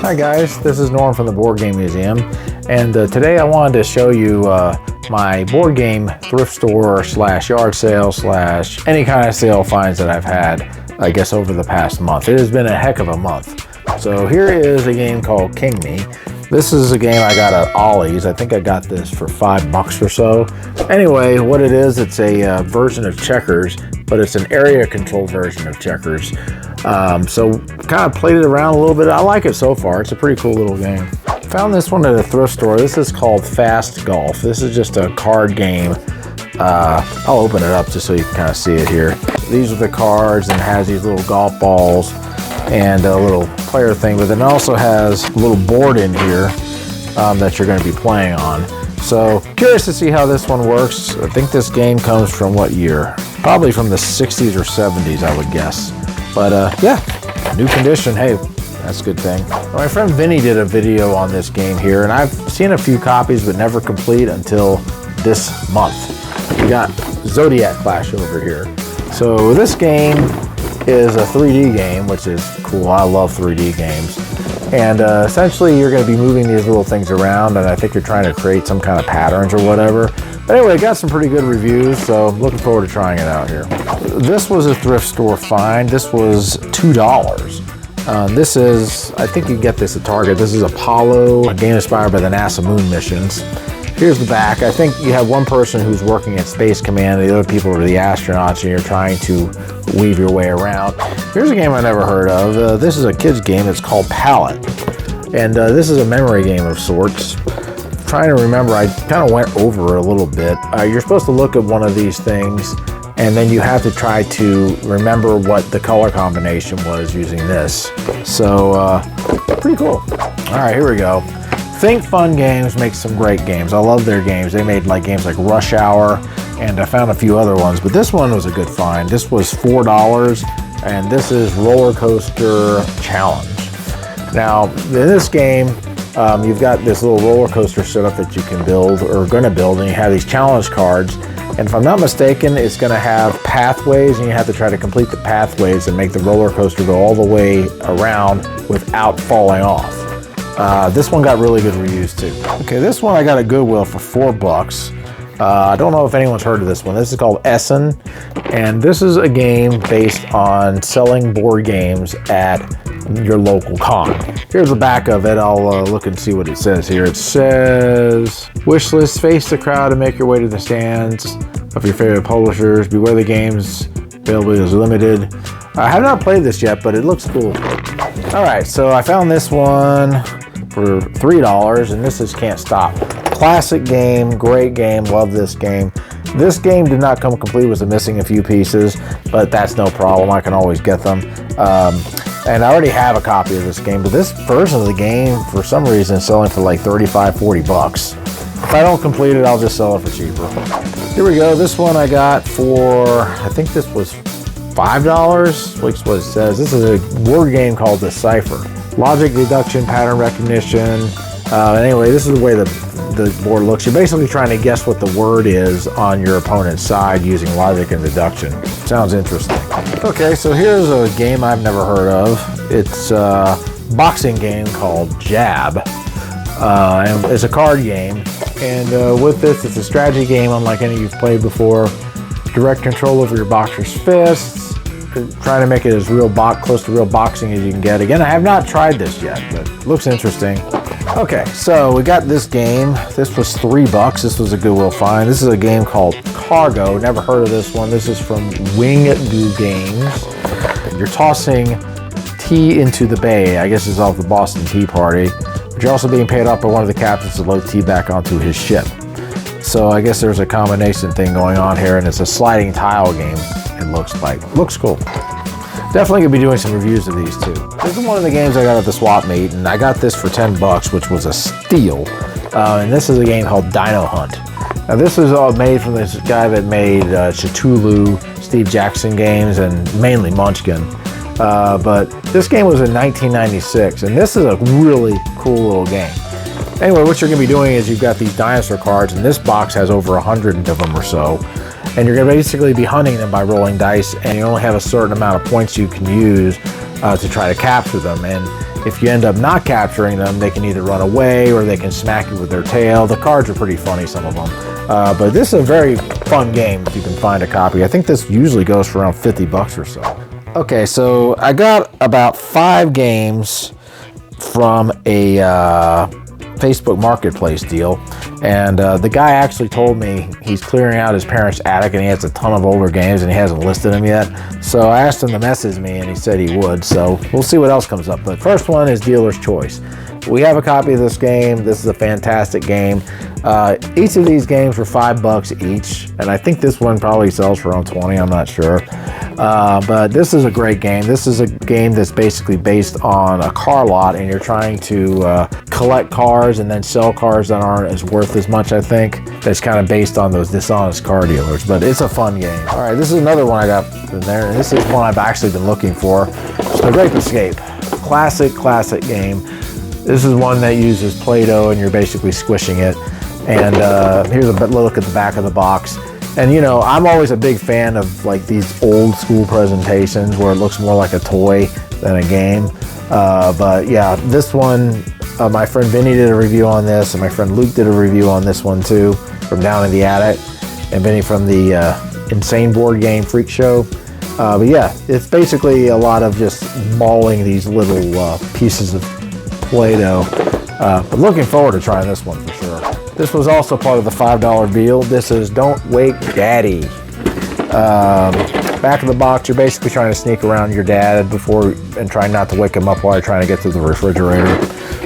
Hi guys, this is Norm from the Board Game Museum, and today I wanted to show you my board game thrift store / yard sale / any kind of sale finds that I've had, I guess, over the past month. It has been a heck of a month. So here is a game called King Me. This is a game I got at Ollie's. I think I got this for $5 or so. Anyway, what it is, it's a version of checkers, but it's an area control version of checkers. So kind of played it around a little bit. I like it so far. It's a pretty cool little game. Found this one at a thrift store. This is called Fast Golf. This is just a card game. I'll open it up just so you can kind of see it here. These are the cards, and it has these little golf balls and a little player thing, but then it also has a little board in here that you're going to be playing on. So curious to see how this one works. I think this game comes from what year? Probably from the 60s or 70s, I would guess. But yeah, new condition. Hey, that's a good thing. My friend Vinny did a video on this game here, and I've seen a few copies but never complete until this month. We got Zodiac Clash over here. So this game is a 3D game, which is cool. I love 3D games. And essentially you're going to be moving these little things around, and I think you're trying to create some kind of patterns or whatever. But anyway, it got some pretty good reviews, so I'm looking forward to trying it out here. This was a thrift store find. This was $2. This is, I think you can get this at Target. This is Apollo, a game inspired by the NASA moon missions. Here's the back. I think you have one person who's working at Space Command, and the other people are the astronauts, and you're trying to weave your way around. Here's a game I never heard of. This is a kid's game. It's called Palette. And this is a memory game of sorts. Trying to remember, I kind of went over a little bit. You're supposed to look at one of these things, and then you have to try to remember what the color combination was using this. So, pretty cool. All right, here we go. Think Fun Games makes some great games. I love their games. They made like games like Rush Hour, and I found a few other ones, but this one was a good find. This was $4, and this is Roller Coaster Challenge. Now, in this game, you've got this little roller coaster setup that you can build or going to build, and you have these challenge cards. And if I'm not mistaken, it's going to have pathways, and you have to try to complete the pathways and make the roller coaster go all the way around without falling off. This one got really good reviews too. Okay, this one I got at Goodwill for $4. I don't know if anyone's heard of this one. This is called Essen, and this is a game based on selling board games at your local con. Here's the back of it. I'll look and see what it says here. It says, wish list, face the crowd and make your way to the stands of your favorite publishers. Beware the games, availability is limited. I have not played this yet, but it looks cool. All right, so I found this one for $3, and this is Can't Stop. Classic game, great game, love this game. This game did not come complete, was missing a few pieces, but that's no problem, I can always get them. And I already have a copy of this game, but this version of the game, for some reason, is selling for like $35–40. If I don't complete it, I'll just sell it for cheaper. Here we go, this one I got for, I think this was $5, which is what it says. This is a board game called Decipher. Logic, deduction, pattern recognition. Anyway, this is the way the board looks. You're basically trying to guess what the word is on your opponent's side using logic and deduction. Sounds interesting. Okay, so here's a game I've never heard of. It's a boxing game called Jab. And it's a card game. And with this, it's a strategy game unlike any you've played before. Direct control over your boxer's fists. Trying to make it as close to real boxing as you can get. Again, I have not tried this yet, but it looks interesting. Okay, so we got this game. This was $3. This was a Goodwill find. This is a game called Cargo. Never heard of this one. This is from Wing Goo Games. You're tossing tea into the bay. I guess it's off the Boston Tea Party. But you're also being paid off by one of the captains to load tea back onto his ship. So I guess there's a combination thing going on here, and it's a sliding tile game. It looks like. Looks cool. Definitely gonna be doing some reviews of these too. This is one of the games I got at the swap meet, and I got this for $10, which was a steal. And this is a game called Dino Hunt. Now this is all made from this guy that made Cthulhu, Steve Jackson games, and mainly Munchkin. But this game was in 1996, and this is a really cool little game. Anyway, what you're going to be doing is you've got these dinosaur cards, and this box has over 100 of them or so. and you're going to basically be hunting them by rolling dice, and you only have a certain amount of points you can use to try to capture them. And if you end up not capturing them, they can either run away or they can smack you with their tail. The cards are pretty funny, some of them. But this is a very fun game if you can find a copy. I think this usually goes for around 50 bucks or so. Okay, so I got about 5 games from a Facebook Marketplace deal, and the guy actually told me he's clearing out his parents' attic and he has a ton of older games and he hasn't listed them yet. So I asked him to message me and he said he would, so we'll see what else comes up. But first one is Dealer's Choice. We have a copy of this game. This is a fantastic game. Each of these games were $5 each, and I think this one probably sells for around 20, I'm not sure. But this is a great game. This is a game that's basically based on a car lot, and you're trying to collect cars and then sell cars that aren't as worth as much, I think. That's kind of based on those dishonest car dealers, but it's a fun game. All right, this is another one I got in there, and this is one I've actually been looking for. It's The Grape Escape. Classic game. This is one that uses Play-Doh and you're basically squishing it. And here's a look at the back of the box. And you know, I'm always a big fan of like these old school presentations where it looks more like a toy than a game. But yeah, this one, my friend Vinny did a review on this, and my friend Luke did a review on this one too, from Down in the Attic, and Vinny from the Insane Board Game Freak Show. But yeah, it's basically a lot of just mauling these little pieces of Play-Doh. But looking forward to trying this one for sure. This was also part of the $5 deal. This is Don't Wake Daddy. Back of the box, you're basically trying to sneak around your dad and trying not to wake him up while you're trying to get to the refrigerator.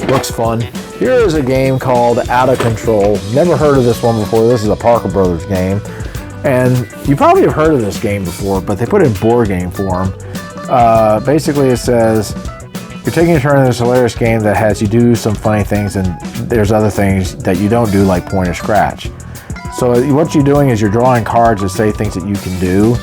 Looks fun. Here is a game called Out of Control. Never heard of this one before. This is a Parker Brothers game. And you probably have heard of this game before, but they put it in board game form. Basically it says, you're taking a turn in this hilarious game that has you do some funny things, and there's other things that you don't do, like point or scratch. So what you're doing is you're drawing cards that say things that you can do,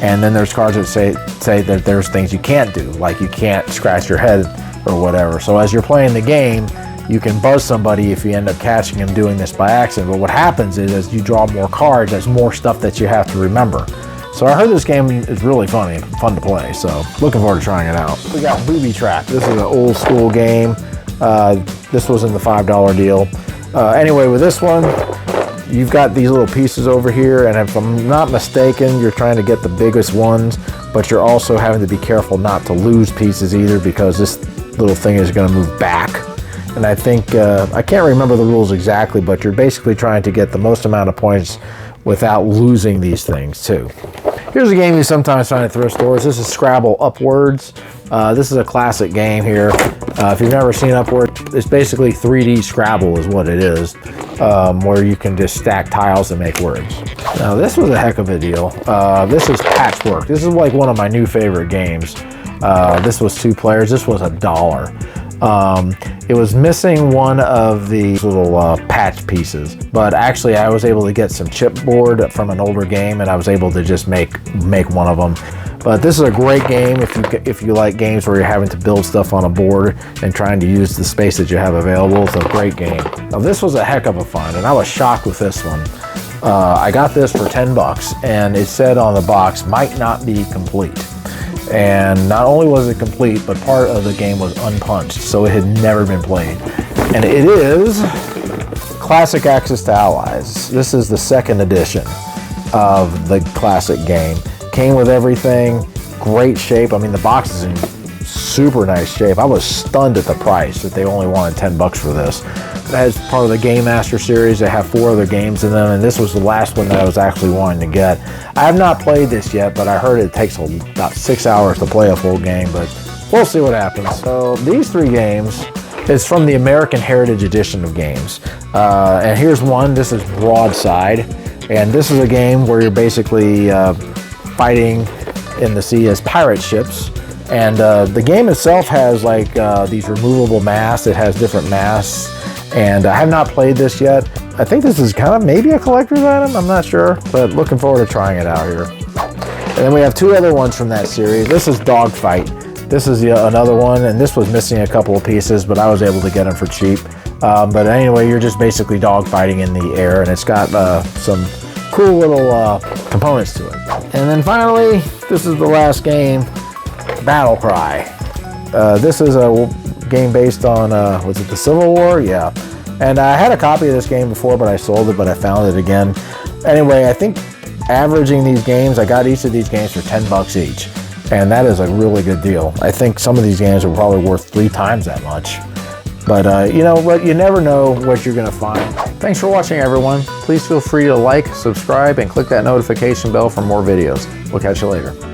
and then there's cards that say that there's things you can't do, like you can't scratch your head or whatever. So as you're playing the game, you can buzz somebody if you end up catching them doing this by accident. But what happens is as you draw more cards, there's more stuff that you have to remember. So I heard this game is really fun to play, so looking forward to trying it out. We got Booby Trap. This is an old school game. This was in the $5 deal. Anyway, with this one, you've got these little pieces over here, and if I'm not mistaken, you're trying to get the biggest ones, but you're also having to be careful not to lose pieces either, because this little thing is going to move back. And I think, I can't remember the rules exactly, but you're basically trying to get the most amount of points without losing these things too. Here's a game you sometimes find at thrift stores. This is Scrabble Upwards. This is a classic game here. If you've never seen Upwards, it's basically 3D Scrabble is what it is, where you can just stack tiles and make words. Now this was a heck of a deal. This is Patchwork. This is like one of my new favorite games. This was 2 players. This was $1. It was missing one of the little patch pieces, but actually I was able to get some chipboard from an older game, and I was able to just make one of them. But this is a great game if you like games where you're having to build stuff on a board and trying to use the space that you have available. It's a great game. Now this was a heck of a find, and I was shocked with this one. I got this for $10, and it said on the box, might not be complete. And not only was it complete, but part of the game was unpunched, so it had never been played. And it is Classic Access to Allies. This is the 2nd edition of the classic game. Came with everything, great shape. I mean, the box is in super nice shape. I was stunned at the price that they only wanted $10 for this. As part of the Game Master series, they have 4 other games in them, and this was the last one that I was actually wanting to get. I have not played this yet, but I heard it takes about 6 hours to play a full game, but we'll see what happens. So these 3 games is from the American Heritage Edition of games. And here's one. This is Broadside, and this is a game where you're basically fighting in the sea as pirate ships. And the game itself has like these removable masts. It has different masts. And I have not played this yet. I think this is kind of maybe a collector's item. I'm not sure, but looking forward to trying it out here. And then we have 2 other ones from that series. This is Dogfight. This is another one, and this was missing a couple of pieces, but I was able to get them for cheap. But anyway, you're just basically dogfighting in the air, and it's got some cool little components to it. And then finally, this is the last game, Battle Cry. This is a game based on, was it the Civil War? Yeah. And I had a copy of this game before, but I sold it, but I found it again. Anyway, I think averaging these games, I got each of these games for 10 bucks each. And that is a really good deal. I think some of these games are probably worth 3 times that much. But you know what, you never know what you're gonna find. Thanks for watching, everyone. Please feel free to like, subscribe, and click that notification bell for more videos. We'll catch you later.